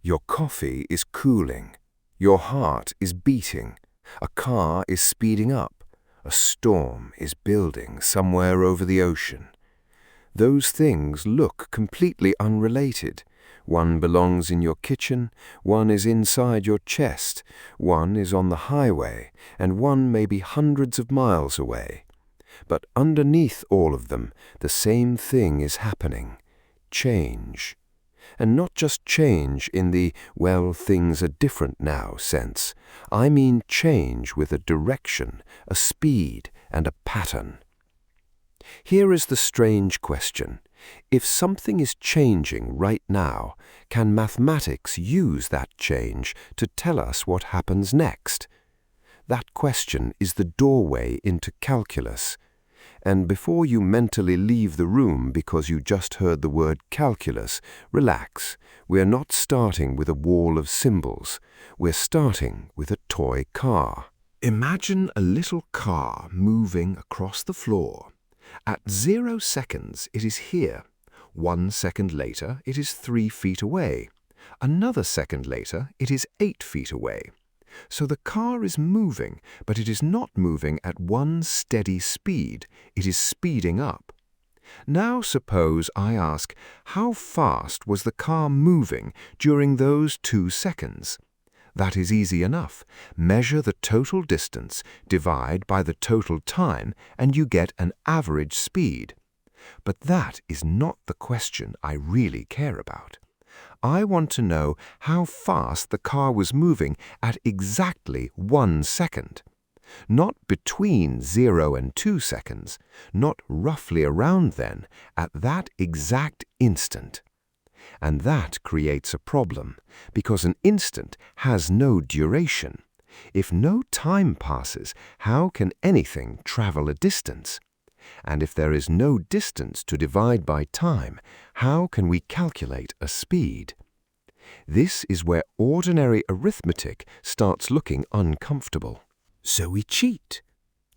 Your coffee is cooling. Your heart is beating. A car is speeding up. A storm is building somewhere over the ocean. Those things look completely unrelated. One belongs in your kitchen, one is inside your chest, one is on the highway, and one may be hundreds of miles away. But underneath all of them, the same thing is happening: change. And not just change in the, well, things are different now sense. I mean change with a direction, a speed, and a pattern. Here is the strange question. If something is changing right now, can mathematics use that change to tell us what happens next? That question is the doorway into calculus. And before you mentally leave the room because you just heard the word calculus, relax. We're not starting with a wall of symbols. We're starting with a toy car. Imagine a little car moving across the floor. At 0 seconds, it is here. 1 second later, it is 3 feet away. Another second later, it is 8 feet away. So the car is moving, but it is not moving at one steady speed. It is speeding up. Now suppose I ask, how fast was the car moving during those 2 seconds? That is easy enough. Measure the total distance, divide by the total time, and you get an average speed. But that is not the question I really care about. I want to know how fast the car was moving at exactly 1 second. Not between 0 and 2 seconds, not roughly around then, at that exact instant. And that creates a problem, because an instant has no duration. If no time passes, how can anything travel a distance? And if there is no distance to divide by time, how can we calculate a speed? This is where ordinary arithmetic starts looking uncomfortable. So we cheat.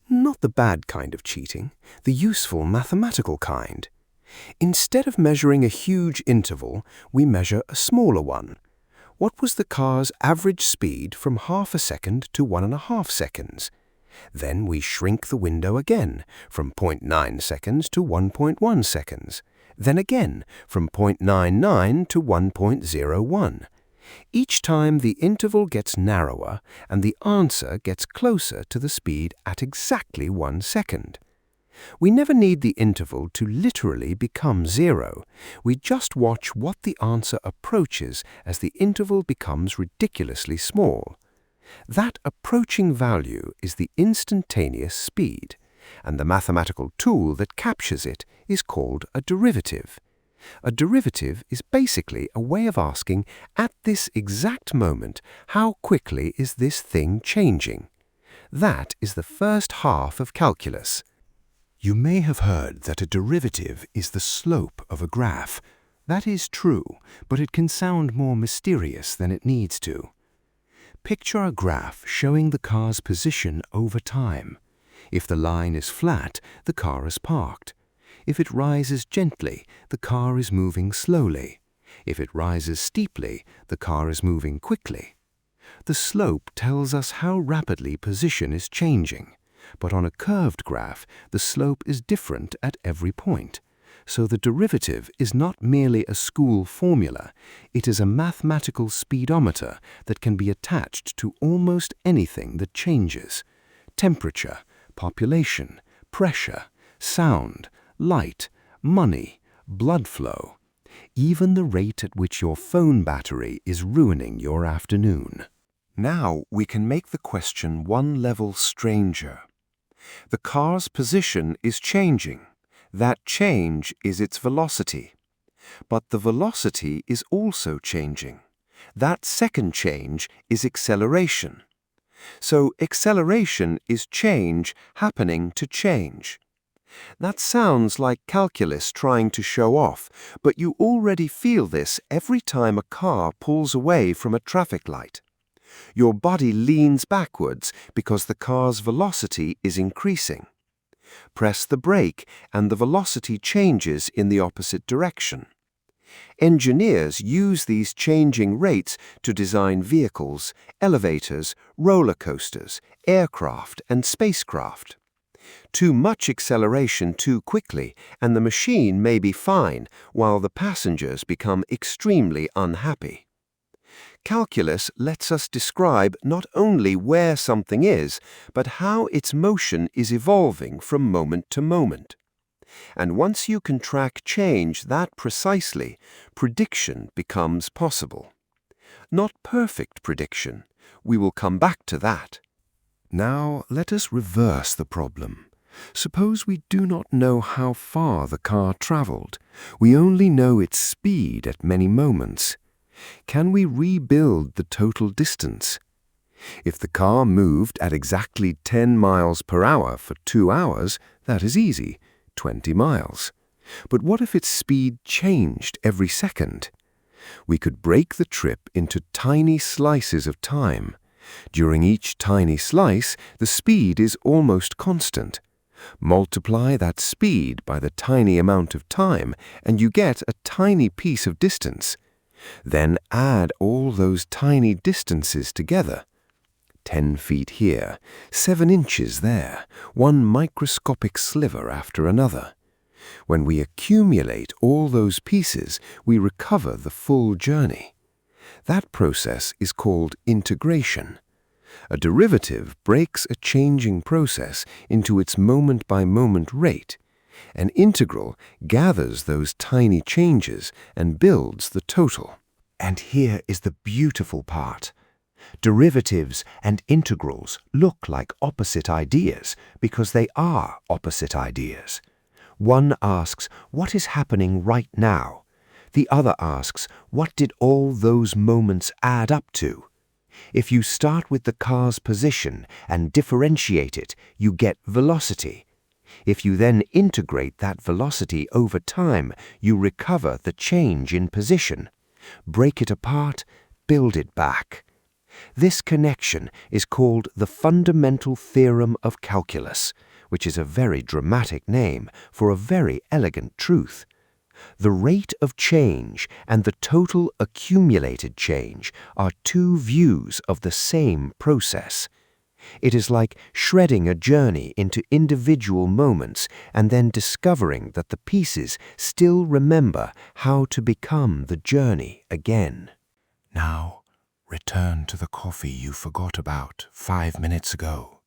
Not the bad kind of cheating, the useful mathematical kind. Instead of measuring a huge interval, we measure a smaller one. What was the car's average speed from half a second to 1.5 seconds? Then we shrink the window again, from 0.9 seconds to 1.1 seconds. Then again, from 0.99 to 1.01. Each time the interval gets narrower and the answer gets closer to the speed at exactly 1 second. We never need the interval to literally become 0. We just watch what the answer approaches as the interval becomes ridiculously small. That approaching value is the instantaneous speed, and the mathematical tool that captures it is called a derivative. A derivative is basically a way of asking, at this exact moment, how quickly is this thing changing? That is the first half of calculus. You may have heard that a derivative is the slope of a graph. That is true, but it can sound more mysterious than it needs to. Picture a graph showing the car's position over time. If the line is flat, the car is parked. If it rises gently, the car is moving slowly. If it rises steeply, the car is moving quickly. The slope tells us how rapidly position is changing. But on a curved graph, the slope is different at every point. So the derivative is not merely a school formula, it is a mathematical speedometer that can be attached to almost anything that changes. Temperature, population, pressure, sound, light, money, blood flow, even the rate at which your phone battery is ruining your afternoon. Now we can make the question one level stranger. The car's position is changing. That change is its velocity. But the velocity is also changing. That second change is acceleration. So acceleration is change happening to change. That sounds like calculus trying to show off, but you already feel this every time a car pulls away from a traffic light. Your body leans backwards because the car's velocity is increasing. Press the brake and the velocity changes in the opposite direction. Engineers use these changing rates to design vehicles, elevators, roller coasters, aircraft, and spacecraft. Too much acceleration too quickly, and the machine may be fine, while the passengers become extremely unhappy. Calculus lets us describe not only where something is, but how its motion is evolving from moment to moment. And once you can track change that precisely, prediction becomes possible. Not perfect prediction. We will come back to that. Now let us reverse the problem. Suppose we do not know how far the car traveled. We only know its speed at many moments. Can we rebuild the total distance? If the car moved at exactly 10 miles per hour for 2 hours, that is easy, 20 miles. But what if its speed changed every second? We could break the trip into tiny slices of time. During each tiny slice, the speed is almost constant. Multiply that speed by the tiny amount of time, and you get a tiny piece of distance. Then add all those tiny distances together. 10 feet here, 7 inches there, one microscopic sliver after another. When we accumulate all those pieces, we recover the full journey. That process is called integration. A derivative breaks a changing process into its moment-by-moment rate. An integral gathers those tiny changes and builds the total. And here is the beautiful part. Derivatives and integrals look like opposite ideas because they are opposite ideas. One asks, what is happening right now? The other asks, what did all those moments add up to? If you start with the car's position and differentiate it, you get velocity. If you then integrate that velocity over time, you recover the change in position. Break it apart, build it back. This connection is called the fundamental theorem of calculus, which is a very dramatic name for a very elegant truth. The rate of change and the total accumulated change are two views of the same process. It is like shredding a journey into individual moments and then discovering that the pieces still remember how to become the journey again. Now, return to the coffee you forgot about 5 minutes ago.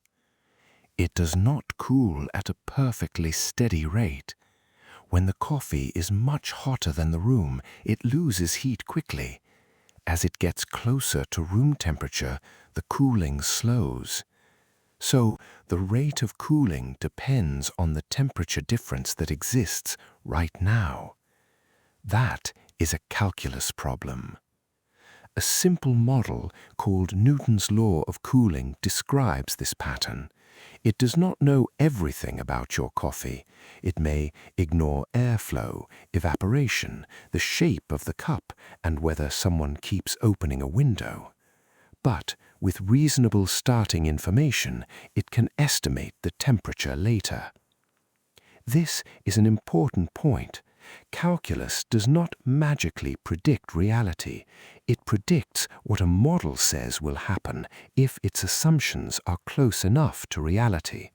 It does not cool at a perfectly steady rate. When the coffee is much hotter than the room, it loses heat quickly. As it gets closer to room temperature, the cooling slows. So, the rate of cooling depends on the temperature difference that exists right now. That is a calculus problem. A simple model called Newton's law of cooling describes this pattern. It does not know everything about your coffee. It may ignore airflow, evaporation, the shape of the cup, and whether someone keeps opening a window. But with reasonable starting information, it can estimate the temperature later. This is an important point. Calculus does not magically predict reality. It predicts what a model says will happen if its assumptions are close enough to reality.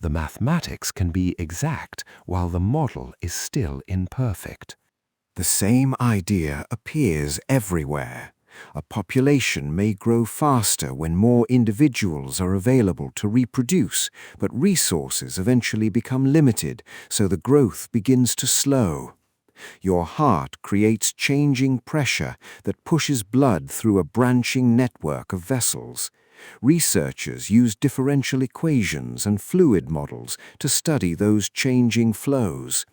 The mathematics can be exact while the model is still imperfect. The same idea appears everywhere. A population may grow faster when more individuals are available to reproduce, but resources eventually become limited, so the growth begins to slow. Your heart creates changing pressure that pushes blood through a branching network of vessels. Researchers use differential equations and fluid models to study those changing flows.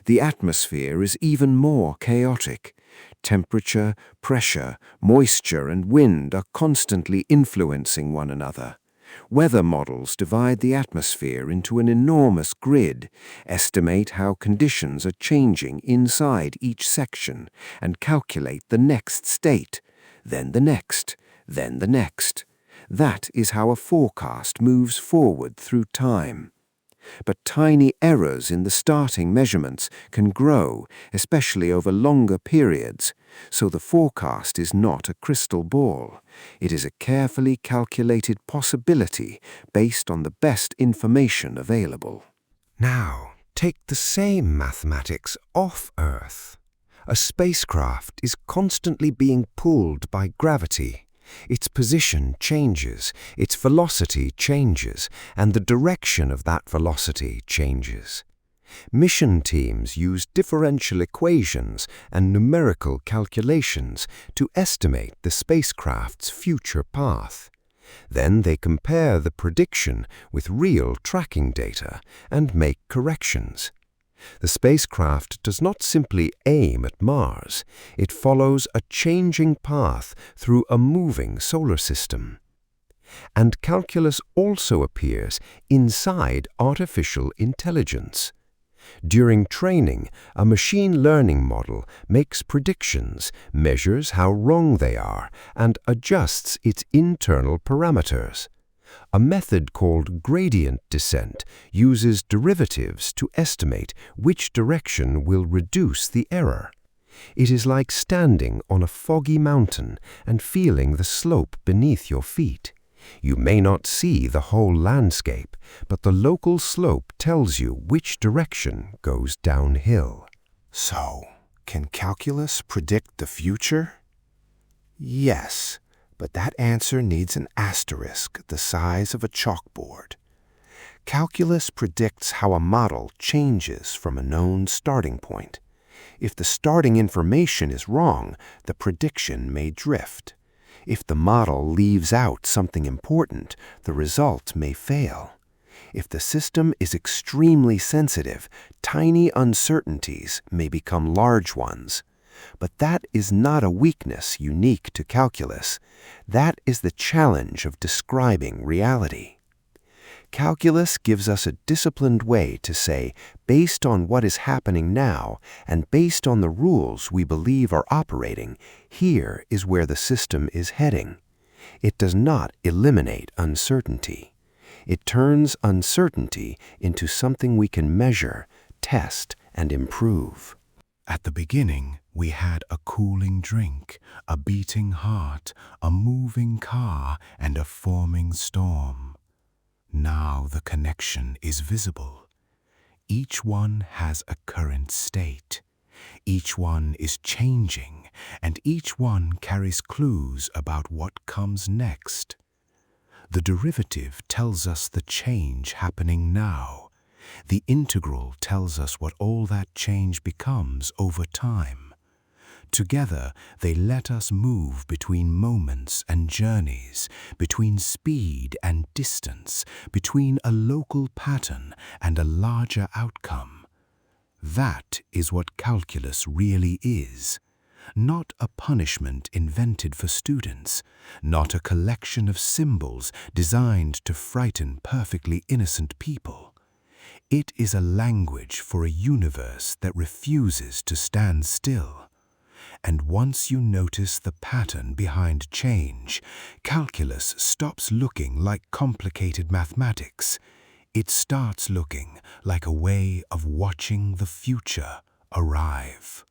The atmosphere is even more chaotic. Temperature, pressure, moisture, and wind are constantly influencing one another. Weather models divide the atmosphere into an enormous grid, estimate how conditions are changing inside each section, and calculate the next state, then the next, then the next. That is how a forecast moves forward through time. But tiny errors in the starting measurements can grow, especially over longer periods, so the forecast is not a crystal ball. It is a carefully calculated possibility based on the best information available. Now, take the same mathematics off Earth. A spacecraft is constantly being pulled by gravity. Its position changes, its velocity changes, and the direction of that velocity changes. Mission teams use differential equations and numerical calculations to estimate the spacecraft's future path. Then they compare the prediction with real tracking data and make corrections. The spacecraft does not simply aim at Mars, it follows a changing path through a moving solar system. And calculus also appears inside artificial intelligence. During training, a machine learning model makes predictions, measures how wrong they are, and adjusts its internal parameters. A method called gradient descent uses derivatives to estimate which direction will reduce the error. It is like standing on a foggy mountain and feeling the slope beneath your feet. You may not see the whole landscape, but the local slope tells you which direction goes downhill. So, can calculus predict the future? Yes, but that answer needs an asterisk the size of a chalkboard. Calculus predicts how a model changes from a known starting point. If the starting information is wrong, the prediction may drift. If the model leaves out something important, the result may fail. If the system is extremely sensitive, tiny uncertainties may become large ones. But that is not a weakness unique to calculus. That is the challenge of describing reality. Calculus gives us a disciplined way to say, based on what is happening now and based on the rules we believe are operating, here is where the system is heading. It does not eliminate uncertainty. It turns uncertainty into something we can measure, test, and improve. At the beginning, we had a cooling drink, a beating heart, a moving car, and a forming storm. Now the connection is visible. Each one has a current state. Each one is changing, and each one carries clues about what comes next. The derivative tells us the change happening now. The integral tells us what all that change becomes over time. Together, they let us move between moments and journeys, between speed and distance, between a local pattern and a larger outcome. That is what calculus really is. Not a punishment invented for students, not a collection of symbols designed to frighten perfectly innocent people. It is a language for a universe that refuses to stand still. And once you notice the pattern behind change, calculus stops looking like complicated mathematics. It starts looking like a way of watching the future arrive.